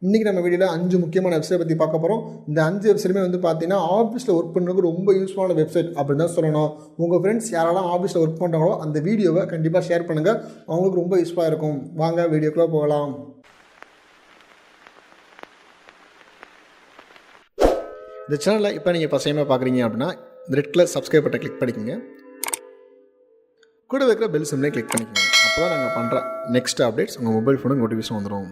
இன்றைக்கி நம்ம வீடியோவில் 5 முக்கியமான வெப்சைட் பற்றி பார்க்க போகிறோம். இந்த 5 வெப்சைட்டுமே வந்து பார்த்தீங்கன்னா ஆஃபீஸில் ஒர்க் பண்ணுறதுக்கு ரொம்ப யூஸ்ஃபுல்லான வெப்சைட் அப்படின்னு தான் சொல்லணும். உங்கள் ஃப்ரெண்ட்ஸ் யாரெல்லாம் ஆஃபீஸில் ஒர்க் பண்ணுறாங்களோ அந்த வீடியோவை கண்டிப்பாக ஷேர் பண்ணுங்கள், அவங்களுக்கு ரொம்ப யூஸ்ஃபுல்லாக இருக்கும். வாங்க வீடியோக்குள்ளே போகலாம். இந்த சேனலில் இப்போ நீங்கள் பசையமாக பார்க்குறீங்க அப்படின்னா இந்த ரெட் கலர் சப்ஸ்கிரைப் பட்டனை கிளிக் பண்ணிக்கோங்க, கூட வைக்கிற பெல் சிம்லையும் கிளிக் பண்ணிக்கோங்க. அப்போ தான் நாங்கள் பண்ணுற நெக்ஸ்ட் அப்டேட்ஸ் உங்கள் மொபைல் ஃபோனுக்கு நோட்டிஃபிகேஷன் வந்துடும்.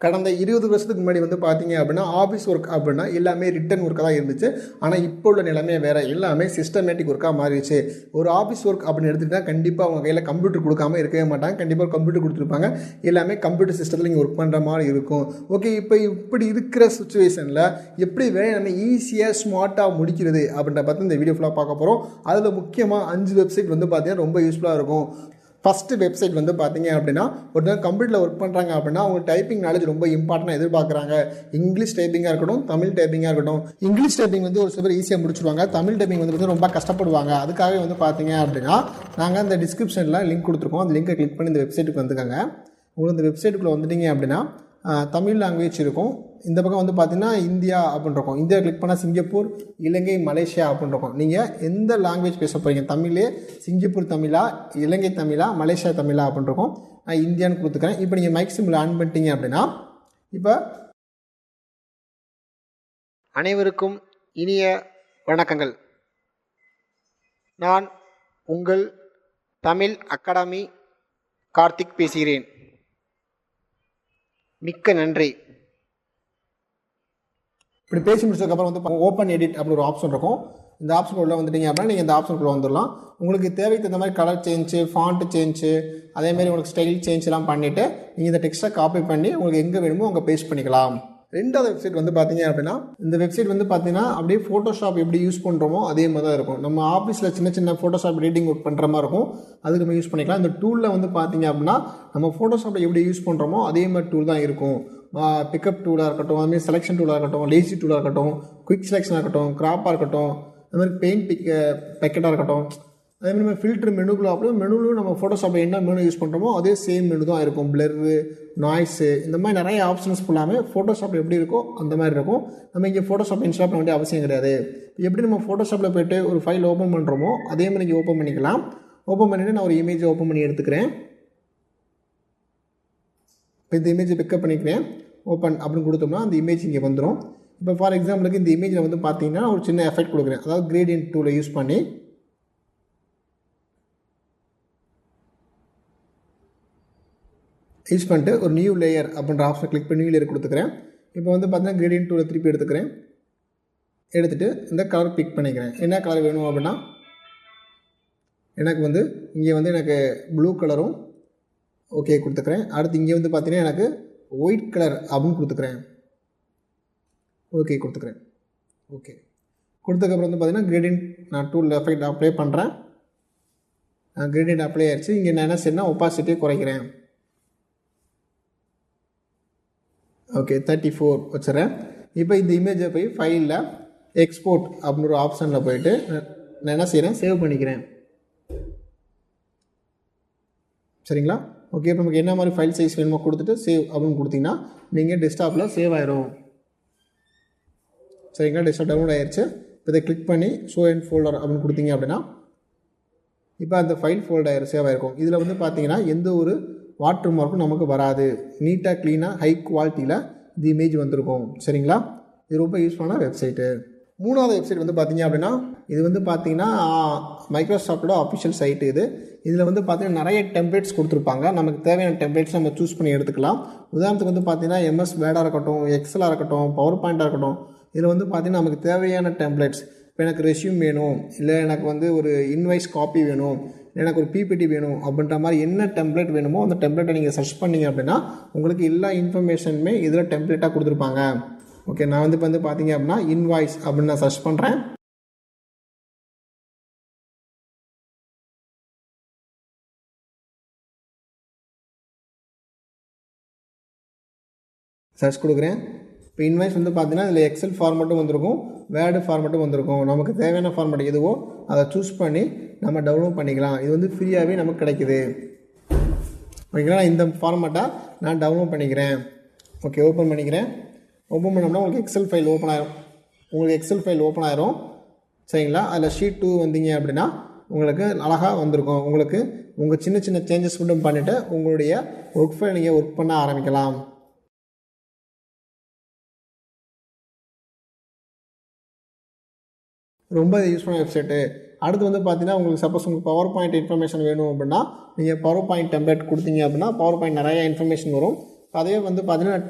கடந்த 20 வருஷத்துக்கு முன்னாடி வந்து பார்த்தீங்க அப்படின்னா ஆஃபீஸ் ஒர்க் அப்படின்னா எல்லாமே ரிட்டன் ஒர்க்காக தான் இருந்துச்சு. ஆனால் இப்போ உள்ள நிலைமையே வேறு, எல்லாமே சிஸ்டமேட்டிக் ஒர்க்காக மாறிடுச்சு. ஒரு ஆஃபீஸ் ஒர்க் அப்படின்னு எடுத்துகிட்டா கண்டிப்பாக அவங்க கையில் கம்ப்யூட்டர் கொடுக்காமல் இருக்கவே மாட்டாங்க. கண்டிப்பாக கம்ப்யூட்டர் கொடுத்துருப்பாங்க. எல்லாமே கம்ப்யூட்டர் சிஸ்டத்தில் நீங்கள் ஒர்க் பண்ணுற மாதிரி இருக்கும். ஓகே, இப்போ இப்படி இருக்கிற சுச்சுவேஷனில் எப்படி வேலை நம்ம ஈஸியாக ஸ்மார்ட்டாக முடிக்கிறது அப்படின்ற பார்த்து இந்த வீடியோ ஃபுல்லாக பார்க்க போகிறோம். அதில் முக்கியமாக 5 வெப்சைட் வந்து பார்த்தீங்கன்னா ரொம்ப யூஸ்ஃபுல்லாக இருக்கும். ஃபஸ்ட்டு வெப்சைட் வந்து பார்த்தீங்க அப்படின்னா ஒருத்தர் கம்ப்யூட்டரில் ஒர்க் பண்ணுறாங்க அப்படின்னா அவங்க டைப்பிங் நாலேஜ் ரொம்ப இம்பார்ட்டண்டாக எதிர்பார்க்குறாங்க. இங்கிலீஷ் டைப்பிங்காக இருக்கட்டும், தமிழ் டைப்பிங்காக இருக்கட்டும். இங்கிலீஷ் டைப்பிங் வந்து ஒரு சிலர் ஈஸியாக முடிச்சுடுவாங்க, தமிழ் டைப்பிங் வந்து ரொம்ப கஷ்டப்படுவாங்க. அதுக்காகவே வந்து பார்த்தீங்க அப்படின்னா நாங்கள் அந்த டிஸ்கிரிப்ஷனில் லிங்க் கொடுத்துருக்கோம். அந்த லிங்கை கிளிக் பண்ணி இந்த வெப்சைட்டுக்கு வந்துக்கோங்க. உங்களுக்கு இந்த வெப்சைட்டுக்குள்ளே வந்துட்டீங்க அப்படின்னா தமிழ் லாங்குவேஜ் இருக்கும். இந்த பக்கம் வந்து பார்த்தீங்கன்னா இந்தியா அப்படின்னு இருக்கும். இந்தியா கிளிக் பண்ணால் சிங்கப்பூர், இலங்கை, மலேசியா அப்படின்னு இருக்கும். நீங்கள் எந்த லாங்குவேஜ் பேச போகிறீங்க, தமிழே சிங்கப்பூர் தமிழா, இலங்கை தமிழா, மலேசியா தமிழா அப்படின்னு இருக்கும். நான் இந்தியான்னு கொடுத்துக்கிறேன். இப்போ நீங்கள் மைக் சிம்பிள் ஆன் பண்ணிட்டீங்க அப்படின்னா இப்போ அனைவருக்கும் இனிய வணக்கங்கள். நான் உங்கள் தமிழ் அகாடமி கார்த்திக் பேசுகிறேன். மிக்க நன்றி. இப்படி பேசி முடிச்சதுக்கப்புறம் வந்து ஓப்பன் எடிட் அப்படி ஒரு ஆப்ஷன் இருக்கும். இந்த ஆப்ஷனுக்குள்ளே வந்துட்டீங்க அப்படின்னா நீங்கள் இந்த ஆப்ஷனுக்குள்ளே வந்துடலாம். உங்களுக்கு தேவைக்கு தகுந்த மாதிரி கலர் சேஞ்சு, ஃபாண்ட் சேஞ்சு, அதேமாதிரி உங்களுக்கு ஸ்டைல் சேஞ்ச் எல்லாம் பண்ணிவிட்டு நீங்கள் இந்த டெக்ஸ்ட்டை காப்பி பண்ணி உங்களுக்கு எங்கே வேணுமோ அங்கே பேஸ்ட் பண்ணிக்கலாம். ரெண்டாவது வெப்சைட் வந்து பார்த்தீங்க அப்படின்னா இந்த வெப்சைட் வந்து பார்த்தீங்கன்னா அப்படியே ஃபோட்டோஷாப் எப்படி யூஸ் பண்ணுறோமோ அதே மாதிரி தான் இருக்கும். நம்ம ஆஃபீஸில் சின்ன சின்ன ஃபோட்டோஷாப் எடிட்டிங் ஒர்க் பண்ணுற மாதிரி இருக்கும். அதுக்கு நம்ம யூஸ் பண்ணிக்கலாம். இந்த டூலில் வந்து பார்த்தீங்க அப்படின்னா நம்ம ஃபோட்டோஷாப்பில் எப்படி யூஸ் பண்ணுறோமோ அதே மாதிரி டூல் தான் இருக்கும். பிக்கப் டூலாக இருக்கட்டும், அதுமாதிரி செலெக்ஷன் டூலாக இருக்கட்டும், லேசி டூலாக இருக்கட்டும், குயிக் செலெக்ஷனாக இருக்கட்டும், கிராப்பாக இருக்கட்டும், அதுமாதிரி பெயிண்ட் பெக்கெட்டாக இருக்கட்டும், அதேமாதிரி நம்ம ஃபில்ட்ரு மெனுக்குள்ள அப்படியே மெனுவிலும் நம்ம ஃபோட்டோஷாப்பில் என்ன மெனு யூஸ் பண்ணுறோமோ அதே சேம் மெனு தான் இருக்கும். பிளர்ரு, நாய்ஸு, இந்த மாதிரி நிறைய ஆப்ஷன்ஸ் ஃபுல்லாமே ஃபோட்டோஷாப்பில் எப்படி இருக்கோ அந்த மாதிரி இருக்கும். நம்ம இங்கே ஃபோட்டோஷாப் இன்ஸ்டால் பண்ண வேண்டிய அவசியம் கிடையாது. எப்படி நம்ம ஃபோட்டோஷாப்பில் போய்ட்டு ஒரு ஃபைல் ஓப்பன் பண்ணுறோமோ அதே மாதிரி இங்கே ஓப்பன் பண்ணிக்கலாம். ஓப்பன் பண்ணிவிட்டு நான் ஒரு இமேஜை ஓப்பன் பண்ணி எடுத்துக்கிறேன். இப்போ இந்த இமேஜை பிக்கப் பண்ணிக்கிறேன். ஓப்பன் அப்படின்னு கொடுத்தோம்னா அந்த இமேஜ் இங்கே வந்துடும். இப்போ ஃபார் எக்ஸாம்பிளுக்கு இந்த இமேஜில் வந்து பார்த்தீங்கன்னா ஒரு சின்ன எஃபெக்ட் கொடுக்குறேன். அதாவது கிரேடியன்ட் டூலை யூஸ் பண்ணிட்டு ஒரு நியூ லேயர் அப்படின்ற ஆப்ஷனை கிளிக் பண்ணி நியூ லேயர் கொடுத்துக்கிறேன். இப்போ வந்து பார்த்தீங்கன்னா கிரேடியன்ட் டூலை திருப்பி எடுத்துக்கிறேன். எடுத்துகிட்டு இந்த கலர் பிக் பண்ணிக்கிறேன். என்ன கலர் வேணும் அப்படின்னா எனக்கு வந்து இங்கே வந்து எனக்கு ப்ளூ கலரும் ஓகே கொடுத்துக்கிறேன். அடுத்து இங்கே வந்து பார்த்தீங்கன்னா எனக்கு ஒயிட் கலர் அப்படின்னு கொடுத்துக்கிறேன். ஓகே கொடுத்துக்கிறேன். ஓகே கொடுத்ததுக்கப்புறம் வந்து பார்த்தீங்கன்னா கிரேடியன்ட் நான் டூல் எஃபெக்ட் அப்ளை பண்ணுறேன். கிரேடியன்ட் அப்ளை ஆகிடுச்சு. இங்கே நான் என்ன செய்யணும், ஒப்பாசிட்டியை குறைக்கிறேன். ஓகே 34 வச்சுறேன். இப்போ இந்த இமேஜை போய் ஃபைலில் எக்ஸ்போர்ட் அப்படின்னு ஒரு ஆப்ஷனில் போயிட்டு நான் என்ன செய்கிறேன், சேவ் பண்ணிக்கிறேன். சரிங்களா? ஓகே, இப்போ நமக்கு என்ன மாதிரி ஃபைல் சைஸ் வேணுமோ கொடுத்துட்டு சேவ் அப்படின்னு கொடுத்தீங்கன்னா நீங்கள் டெஸ்க்டாப்பில் சேவ் ஆயிரும். சரிங்களா? டெஸ்க்டாப் டவுன்லோட் ஆயிடுச்சு. இப்போ இதை கிளிக் பண்ணி ஷோ அண்ட் ஃபோல்டர் அப்படின்னு கொடுத்தீங்க அப்படின்னா இப்போ அந்த ஃபைல் ஃபோல்டர் சேவ் ஆகிருக்கும். இதில் வந்து பார்த்தீங்கன்னா எந்த ஒரு வாட்டர் மார்க்கும் நமக்கு வராது. நீட்டாக க்ளீனாக ஹை குவாலிட்டியில் இந்த இமேஜ் வந்திருக்கும். சரிங்களா? இது ரொம்ப யூஸ்ஃபுல்லான வெப்சைட்டு. மூணாவது வெப்சைட் வந்து பார்த்தீங்க அப்படின்னா இது வந்து பார்த்தீங்கன்னா மைக்ரோசாஃப்டோட அஃபிஷியல் சைட்டு இது. இதில் வந்து பார்த்தீங்கன்னா நிறைய டெம்ப்ளேட்ஸ் கொடுத்துருப்பாங்க. நமக்கு தேவையான டெம்ப்ளேட்ஸ் நம்ம சூஸ் பண்ணி எடுத்துக்கலாம். உதாரணத்துக்கு வந்து பார்த்தீங்கன்னா MS வேர்டாக இருக்கட்டும், எக்ஸலாக இருக்கட்டும், பவர் பாயிண்டாக இருக்கட்டும், இதில் வந்து பார்த்தீங்கன்னா நமக்கு தேவையான டெம்ப்ளேட்ஸ். இப்போ எனக்கு ரெஸ்யூம் வேணும், இல்லை எனக்கு வந்து ஒரு இன்வாய்ஸ் காப்பி வேணும், எனக்கு ஒரு PPT வேணும் அப்படின்ற மாதிரி என்ன டெம்ப்ளேட் வேணுமோ அந்த டெம்ப்ளேட்டை நீங்கள் சர்ச் பண்ணிங்க அப்படின்னா உங்களுக்கு எல்லா இன்ஃபர்மேஷனுமே இதில் டெம்ப்ளேட்டாக கொடுத்துருப்பாங்க. ஓகே, நான் வந்து இப்போ வந்து பார்த்தீங்க அப்படின்னா இன்வாய்ஸ் அப்படின்னு நான் சர்ச் பண்ணுறேன். சர்ச் கொடுக்குறேன். இப்போ இன்வாய்ஸ் வந்து பார்த்தீங்கன்னா இதில் எக்ஸல் ஃபார்மேட்டும் வந்திருக்கும், வேர்டு ஃபார்மேட்டும் வந்திருக்கும். நமக்கு தேவையான ஃபார்மேட் எதுவோ அதை சூஸ் பண்ணி நம்ம டவுன்லோட் பண்ணிக்கலாம். இது வந்து ஃப்ரீயாகவே நமக்கு கிடைக்குது. ஓகேங்களா? இந்த ஃபார்மேட்டை நான் டவுன்லோட் பண்ணிக்கிறேன். ஓகே, ஓப்பன் பண்ணிக்கிறேன். ஓப்பன் பண்ணோம்னா உங்களுக்கு எக்ஸல் ஃபைல் ஓப்பன் ஆயிரும். சரிங்களா? அதில் ஷீட் 2 வந்தீங்க அப்படின்னா உங்களுக்கு அழகாக வந்திருக்கும். உங்களுக்கு உங்கள் சின்ன சின்ன சேஞ்சஸ் மட்டும் பண்ணிவிட்டு உங்களுடைய ஒர்க் ஃபைல் நீங்கள் ஒர்க் பண்ண ஆரம்பிக்கலாம். ரொம்ப யூஸ்ஃபுல்லான வெப்சைட்டு. அடுத்து வந்து பார்த்தீங்கன்னா, உங்களுக்கு சப்போஸ் உங்களுக்கு பவர் பாயிண்ட் இன்ஃபர்மேஷன் வேணும் அப்படின்னா நீங்கள் பவர் பாயிண்ட் டெம்ப்ளேட் கொடுத்தீங்க அப்படின்னா பவர் பாயிண்ட் நிறையா இன்ஃபர்மேஷன் வரும். அதே வந்து பார்த்தீங்கன்னா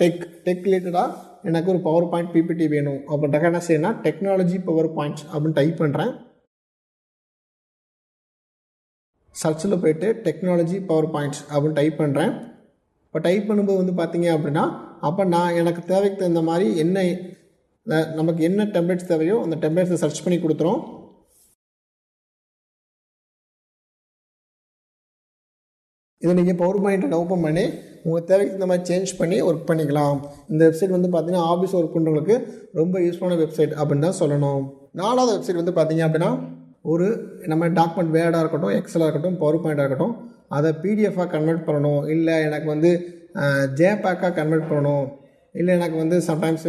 டெக் ரிலேட்டடாக எனக்கு ஒரு பவர் பாயிண்ட் பிபிடி வேணும் அப்படின்றக்க என்ன செய்யணும்னா டெக்னாலஜி பவர் பாயிண்ட்ஸ் அப்படின்னு டைப் பண்ணுறேன். சர்ச்சில் போய்ட்டு டெக்னாலஜி பவர் பாயிண்ட்ஸ் அப்படின்னு டைப் பண்ணுறேன். இப்போ டைப் பண்ணும்போது வந்து பார்த்தீங்க அப்படின்னா அப்போ நான் எனக்கு தேவைக்கு தகுந்த மாதிரி நமக்கு என்ன டெம்ப்ளேட்ஸ் தேவையோ அந்த டெம்ப்ளேட்ஸை சர்ச் பண்ணி கொடுத்துரும். இதை நீங்கள் பவர் பாயிண்ட்டை ஓப்பன் பண்ணி உங்கள் தேவைக்கு இந்த மாதிரி சேஞ்ச் பண்ணி ஒர்க் பண்ணிக்கலாம். இந்த வெப்சைட் வந்து பார்த்தீங்கன்னா ஆஃபீஸ் ஒர்க் பண்ணுறவங்களுக்கு ரொம்ப யூஸ்ஃபுல்லான வெப்சைட் அப்படின்னு தான் சொல்லணும். 4வது வெப்சைட் வந்து பார்த்தீங்க அப்படின்னா ஒரு நம்ம டாக்குமெண்ட் வேர்டாக இருக்கட்டும், எக்ஸலாக இருக்கட்டும், பவர் பாயிண்டாக இருக்கட்டும், அதை பிடிஎஃபாக கன்வெர்ட் பண்ணணும், இல்லை எனக்கு வந்து ஜேபேக்காக கன்வெர்ட் பண்ணணும், இல்லை எனக்கு வந்து சம்டைம்ஸ்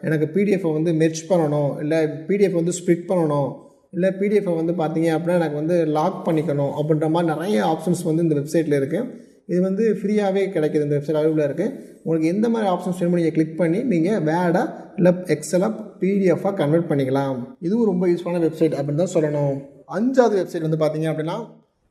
எனக்கு பிடிஎஃப்பை வந்து மெர்ஜ் பண்ணணும், இல்லை பிடிஎஃப் வந்து ஸ்ப்ளிட் பண்ணணும், இல்லை பிடிஎஃப்பை வந்து பார்த்தீங்க அப்படின்னா எனக்கு வந்து லாக் பண்ணிக்கணும் அப்படின்ற மாதிரி நிறைய ஆப்ஷன்ஸ் வந்து இந்த வெப்சைட்டில் இருக்குது. இது வந்து ஃப்ரீயாகவே கிடைக்கிது. இந்த வெப்சைட் அவைலபிளாக இருக்குது. உங்களுக்கு எந்த மாதிரி ஆப்ஷன்ஸ் வேணுமோ நீங்கள் கிளிக் பண்ணி நீங்கள் வேர்டாக இல்லை எக்ஸலாக பிடிஎஃபாக கன்வெர்ட் பண்ணிக்கலாம். இதுவும் ரொம்ப யூஸ்ஃபுல்லான வெப்சைட் அப்படின்னு தான் சொல்லணும். 5வது வெப்சைட் வந்து பார்த்தீங்க அப்படின்னா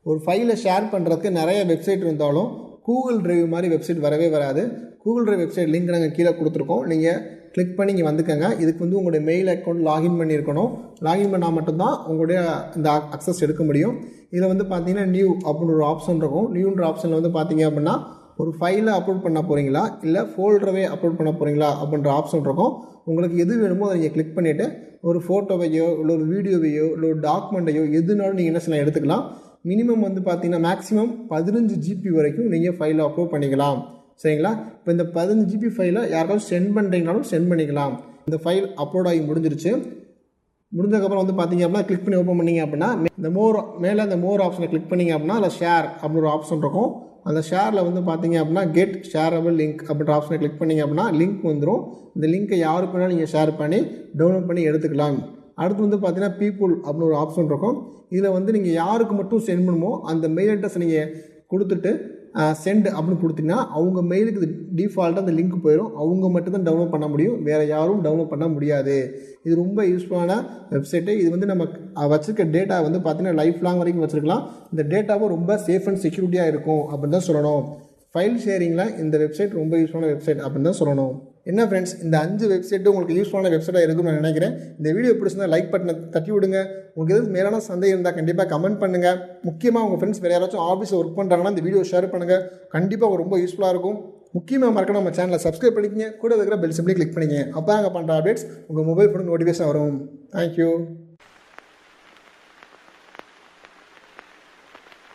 ஒரு ஃபைலை ஷேர் பண்ணுறதுக்கு நிறைய வெப்சைட் இருந்தாலும் கூகுள் டிரைவ் மாதிரி வெப்சைட் வரவே வராது. கூகுள் டிரைவ் வெப்சைட் லிங்க் நாங்கள் கீழே கொடுத்துருக்கோம். நீங்கள் கிளிக் பண்ணி இங்கே வந்துக்கங்க. இதுக்கு வந்து உங்களுடைய மெயில் அக்கௌண்ட் லாகின் பண்ணியிருக்கணும். லாகின் பண்ணால் மட்டும்தான் உங்களுடைய இந்த அக்சஸ் எடுக்க முடியும். இதில் வந்து பார்த்தீங்கன்னா நியூ அப்படின்னு ஒரு ஆப்ஷன் இருக்கும். நியூன்ற ஆப்ஷனில் வந்து பார்த்தீங்க அப்படின்னா ஒரு ஃபைலை அப்லோட் பண்ண போகிறீங்களா இல்லை ஃபோல்டரவே அப்லோட் பண்ண போகிறீங்களா அப்படின்ற ஆப்ஷன் இருக்கும். உங்களுக்கு எது வேணுமோ அதை நீங்கள் கிளிக் பண்ணிவிட்டு ஒரு ஃபோட்டோவையோ இல்லை ஒரு வீடியோவையோ இல்லை ஒரு டாக்குமெண்ட்டையோ எதுனாலும் நீங்கள் என்ன செய்யலாம் எடுத்துக்கலாம். மினிமம் வந்து பார்த்தீங்கன்னா மேக்ஸிமம் 15 GB வரைக்கும் நீங்கள் ஃபைலை அப்லோட் பண்ணிக்கலாம். சரிங்களா? இப்போ இந்த 15 GB ஃபைலை யாருக்காவது சென்ட் பண்ணுறீங்கனாலும் சென்ட் பண்ணிக்கலாம். இந்த ஃபைல் அப்லோட் ஆகி முடிஞ்சிருச்சு. முடிஞ்சதுக்கப்புறம் வந்து பார்த்தீங்க அப்படின்னா கிளிக் பண்ணி ஓப்பன் பண்ணிங்க அப்படின்னா மேலே இந்த மோர் ஆப்ஷனை கிளிக் பண்ணிங்க அப்படின்னா அதில் ஷேர் அப்படின்னு ஒரு ஆப்ஷன் இருக்கும். அந்த ஷேரில் வந்து பார்த்தீங்க அப்படின்னா கெட் ஷேரபிள் லிங்க் அப்படின்ற ஆப்ஷனை கிளிக் பண்ணிங்க அப்படின்னா லிங்க் வந்துடும். இந்த லிங்க்கை யாருக்கு வேணாலும் நீங்கள் ஷேர் பண்ணி டவுன்லோட் பண்ணி எடுத்துக்கலாம். அடுத்து வந்து பார்த்தீங்கன்னா பீப்புள் அப்படின்னு ஒரு ஆப்ஷன் இருக்கும். இதில் வந்து நீங்கள் யாருக்கு மட்டும் சென்ட் பண்ணுமோ அந்த மெயில் அட்ரஸ் நீங்கள் கொடுத்துட்டு சென்ட் அப்படின்னு கொடுத்தீங்கன்னா அவங்க மெயிலுக்கு டிஃபால்ட்டாக அந்த லிங்க் போயிடும். அவங்க மட்டும்தான் டவுன்லோட் பண்ண முடியும், வேறு யாரும் டவுன்லோட் பண்ண முடியாது. இது ரொம்ப யூஸ்ஃபுல்லான வெப்சைட்டு. இது வந்து நம்ம வச்சுருக்க டேட்டா வந்து பார்த்திங்கன்னா லைஃப் லாங் வரைக்கும் வச்சுருக்கலாம். இந்த டேட்டாவும் ரொம்ப சேஃப் அண்ட் செக்யூரிட்டியாக இருக்கும் அப்படின்னு தான் சொல்லணும். ஃபைல் ஷேரிங்கில் இந்த வெப்சைட் ரொம்ப யூஸ்ஃபுல்லான வெப்சைட் அப்படின்னு தான் சொல்லணும். என்ன ஃப்ரெண்ட்ஸ், இந்த 5 வெப்சைட்டு உங்களுக்கு யூஸ்ஃபுல்லான வெப்சைட்டாக இருக்குன்னு நான் நினைக்கிறேன். இந்த வீடியோ பிடிச்சிருந்தா லைக் பட்டனை தட்டி விடுங்க. உங்களுக்கு எதுவும் மேலான சந்தேகம் இருந்தால் கண்டிப்பாக கமெண்ட் பண்ணுங்கள். முக்கியமாக உங்கள் ஃப்ரெண்ட்ஸ் வேறு யாராச்சும் ஆஃபீஸில் ஒர்க் பண்ணுறாங்கன்னா இந்த வீடியோ ஷேர் பண்ணுங்கள். கண்டிப்பாக ரொம்ப யூஸ்ஃபுல்லாக இருக்கும். முக்கியமாக மறக்காம நம்ம சேனலை சப்ஸ்கிரைப் பண்ணிக்கங்க. கூட இருக்கிற பெல் சிம்பிளி கிளிக் பண்ணிக்கங்க. அப்போ அங்கே பண்ணுற அப்டேட்ஸ் உங்கள் மொபைல் ஃபோனுக்கு நோட்டிஃபிகேஷன் வரும். தேங்க்யூ.